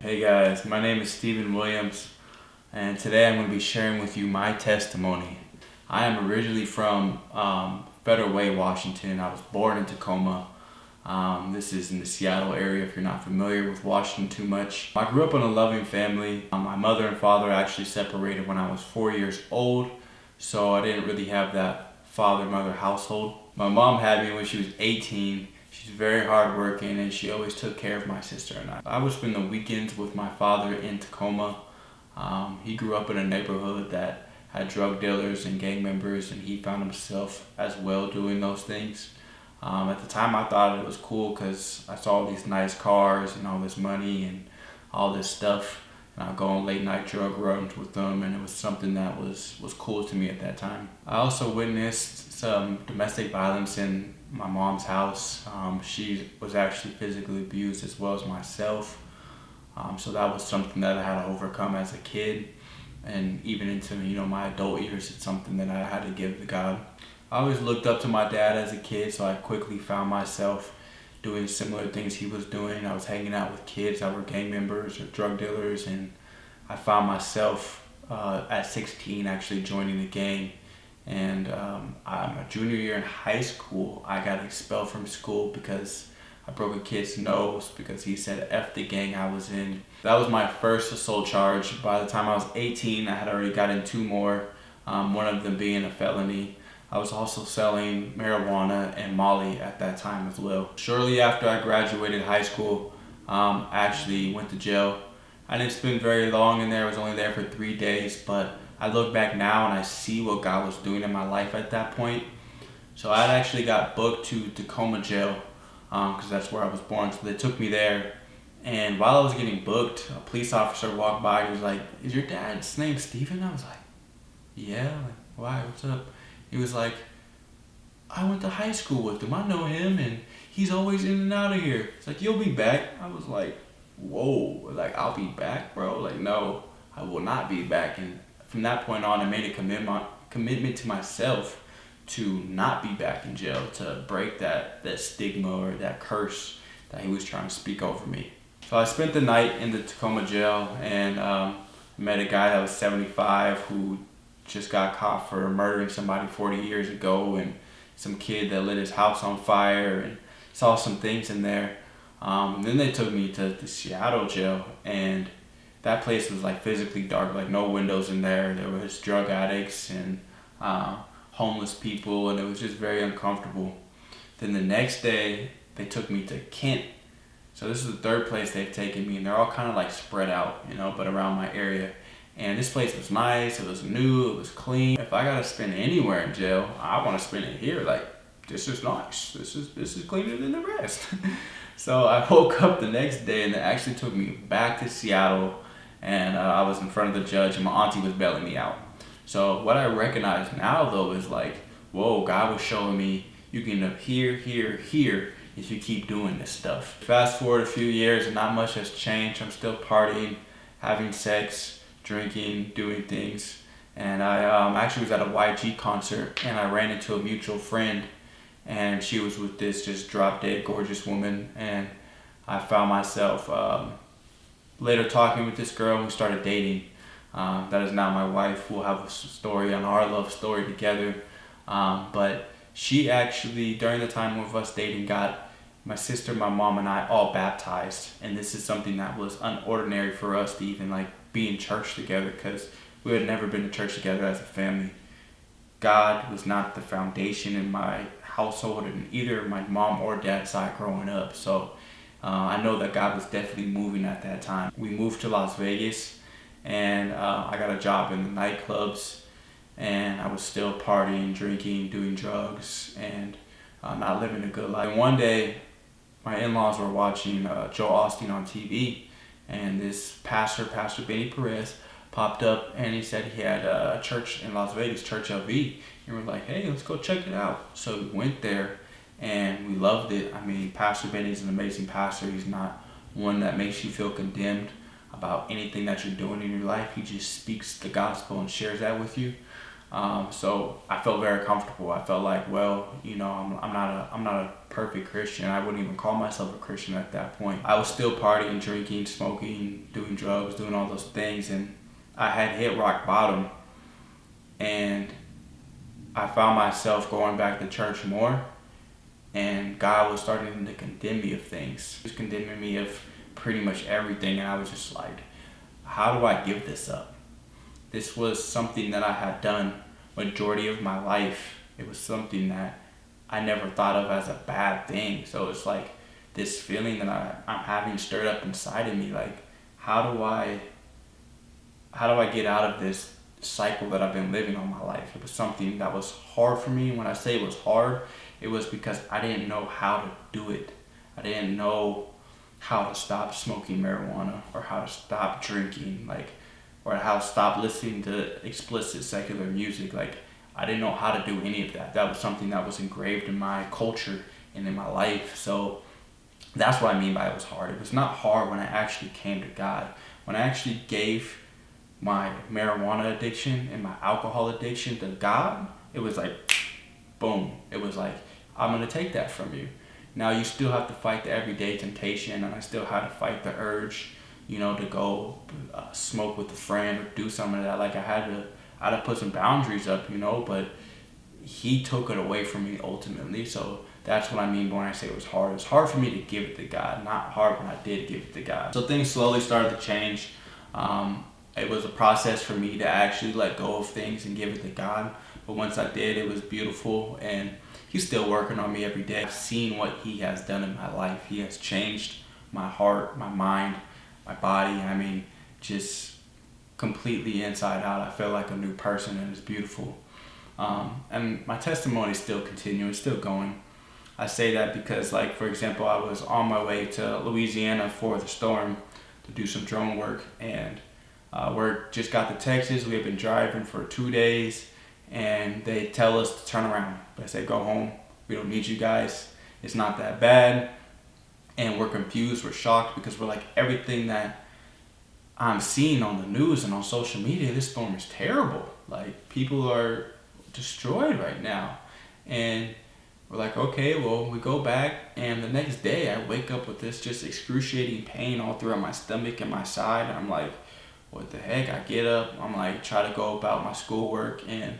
Hey guys, my name is Stephen Williams, and today I'm going to be sharing with you my testimony. I am originally from Federal Way, Washington. I was born in Tacoma. This is in the Seattle area if you're not familiar with Washington too much. I grew up in a loving family. My mother and father actually separated when I was 4 years old, so I didn't really have that father-mother household. My mom had me when she was 18. She's very hardworking and she always took care of my sister and I. I would spend the weekends with my father in Tacoma. He grew up in a neighborhood that had drug dealers and gang members, and he found himself as well doing those things. At the time I thought it was cool because I saw all these nice cars and all this money and all this stuff. And I'd go on late night drug runs with them, and it was something that was cool to me at that time. I also witnessed some domestic violence in my mom's house. She was actually physically abused as well as myself. So that was something that I had to overcome as a kid, and even into my adult years, it's something that I had to give to God. I always looked up to my dad as a kid, so I quickly found myself doing similar things he was doing. I was hanging out with kids that were gang members or drug dealers, and I found myself at 16 actually joining the gang. And my junior year in high school, I got expelled from school because I broke a kid's nose because he said F the gang I was in. That was my first assault charge. By the time I was 18, I had already gotten 2 more, one of them being a felony. I was also selling marijuana and Molly at that time as well. Shortly after I graduated high school, I actually went to jail. I didn't spend very long in there. I was only there for 3 days, but I look back now and I see what God was doing in my life at that point. So I actually got booked to Tacoma jail because that's where I was born. So they took me there. And while I was getting booked, a police officer walked by and was like, "Is your dad's name Steven?" I was like, "Yeah." Like, "Why? What's up?" He was like, "I went to high school with him. I know him, and he's always in and out of here." It's like, "You'll be back." I was like, "Whoa, like I'll be back, bro?" Like, "No, I will not be back." And from that point on, I made a commitment to myself to not be back in jail, to break that stigma or that curse that he was trying to speak over me. So I spent the night in the Tacoma jail and met a guy that was 75 who just got caught for murdering somebody 40 years ago, and some kid that lit his house on fire, and saw some things in there. And then they took me to the Seattle jail, and that place was like physically dark, like no windows in there. There was drug addicts and homeless people, and it was just very uncomfortable. Then the next day, they took me to Kent. So this is the 3rd place they've taken me, and they're all kind of like spread out, but around my area. And this place was nice, it was new, it was clean. If I gotta spend anywhere in jail, I wanna spend it here. Like, this is nice, this is cleaner than the rest. So I woke up the next day and they actually took me back to Seattle, and I was in front of the judge and my auntie was bailing me out. So what I recognize now though is like, whoa, God was showing me you can end up here, here, here if you keep doing this stuff. Fast forward a few years and not much has changed. I'm still partying, having sex, drinking, doing things. And I actually was at a YG concert, and I ran into a mutual friend, and she was with this just drop dead gorgeous woman, and I found myself later talking with this girl who started dating. That is now my wife. We'll have a story on our love story together. But she actually, during the time of us dating, got my sister, my mom, and I all baptized. And this is something that was unordinary for us to even like be in church together, because we had never been to church together as a family. God was not the foundation in my household in either my mom or dad's side growing up. So I know that God was definitely moving at that time. We moved to Las Vegas, and I got a job in the nightclubs, and I was still partying, drinking, doing drugs, and not living a good life. And one day, my in-laws were watching Joe Austin on TV, and this pastor, Pastor Perez, popped up, and he said he had a church in Las Vegas, Church LV, and we're like, hey, let's go check it out. So we went there, and we loved it. I mean, Pastor Benny's an amazing pastor. He's not one that makes you feel condemned about anything that you're doing in your life. He just speaks the gospel and shares that with you. So I felt very comfortable. I felt like, well, I'm not a perfect Christian. I wouldn't even call myself a Christian at that point. I was still partying, drinking, smoking, doing drugs, doing all those things, and I had hit rock bottom, and I found myself going back to church more, and God was starting to condemn me of things. He was condemning me of pretty much everything, and I was just like, how do I give this up? This was something that I had done majority of my life. It was something that I never thought of as a bad thing. So it's like this feeling that I'm having stirred up inside of me, like how do I get out of this cycle that I've been living all my life? It was something that was hard for me. When I say it was hard, it was because I didn't know how to do it. I didn't know how to stop smoking marijuana, or how to stop drinking, or how to stop listening to explicit secular music. Like, I didn't know how to do any of that. That was something that was engraved in my culture and in my life. So that's what I mean by it was hard. It was not hard when I actually came to God. When I actually gave my marijuana addiction and my alcohol addiction to God, it was like, boom. It was like, I'm going to take that from you. Now you still have to fight the everyday temptation, and I still had to fight the urge, to go smoke with a friend or do something like that. Like I had to put some boundaries up, but he took it away from me ultimately. So that's what I mean when I say it was hard. It was hard for me to give it to God, not hard when I did give it to God. So things slowly started to change. It was a process for me to actually let go of things and give it to God. But once I did, it was beautiful, and he's still working on me every day. I've seen what he has done in my life. He has changed my heart, my mind, my body. I mean, just completely inside out. I feel like a new person, and it's beautiful. And my testimony is still continuing, still going. I say that because, for example, I was on my way to Louisiana for the storm to do some drone work, and we just got to Texas. We have been driving for 2 days, and they tell us to turn around. They say, go home. We don't need you guys. It's not that bad. And we're confused. We're shocked because we're like, everything that I'm seeing on the news and on social media, this storm is terrible. Like, people are destroyed right now. And we're like, okay, well, we go back, and the next day I wake up with this just excruciating pain all throughout my stomach and my side. I'm like, what the heck? I get up. I'm like, try to go about my schoolwork, and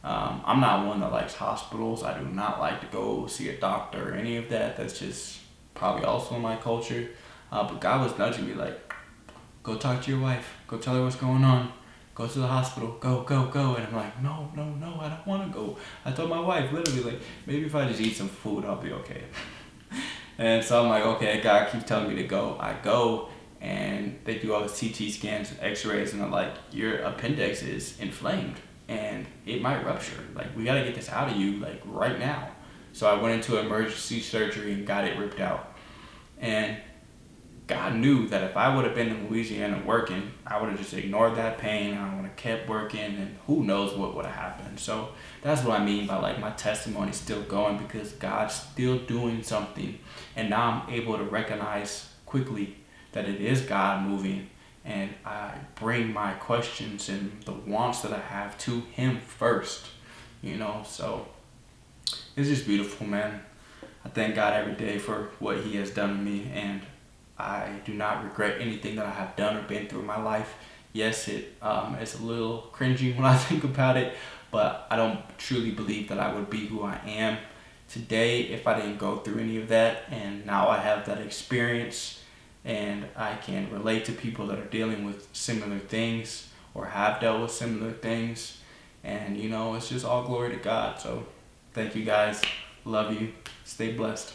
I'm not one that likes hospitals. I do not like to go see a doctor or any of that. That's just probably also in my culture. But God was nudging me like, go talk to your wife. Go tell her what's going on. Go to the hospital. Go, go, go. And I'm like, no, I don't want to go. I told my wife literally, like, maybe if I just eat some food, I'll be okay. And so I'm like, okay, God keeps telling me to go. I go, and they do all the CT scans and x-rays, and they're like, your appendix is inflamed and it might rupture. Like, we got to get this out of you, like, right now. So I went into emergency surgery and got it ripped out. And God knew that if I would have been in Louisiana working, I would have just ignored that pain, and I would have kept working, and who knows what would have happened. So that's what I mean by, like, my testimony still going, because God's still doing something. And now I'm able to recognize quickly that it is God moving, and I bring my questions and the wants that I have to Him first, so it's just beautiful, man. I thank God every day for what He has done to me, and I do not regret anything that I have done or been through in my life. Yes, it's a little cringy when I think about it, but I don't truly believe that I would be who I am today if I didn't go through any of that. And now I have that experience, and I can relate to people that are dealing with similar things or have dealt with similar things. And, it's just all glory to God. So thank you guys. Love you. Stay blessed.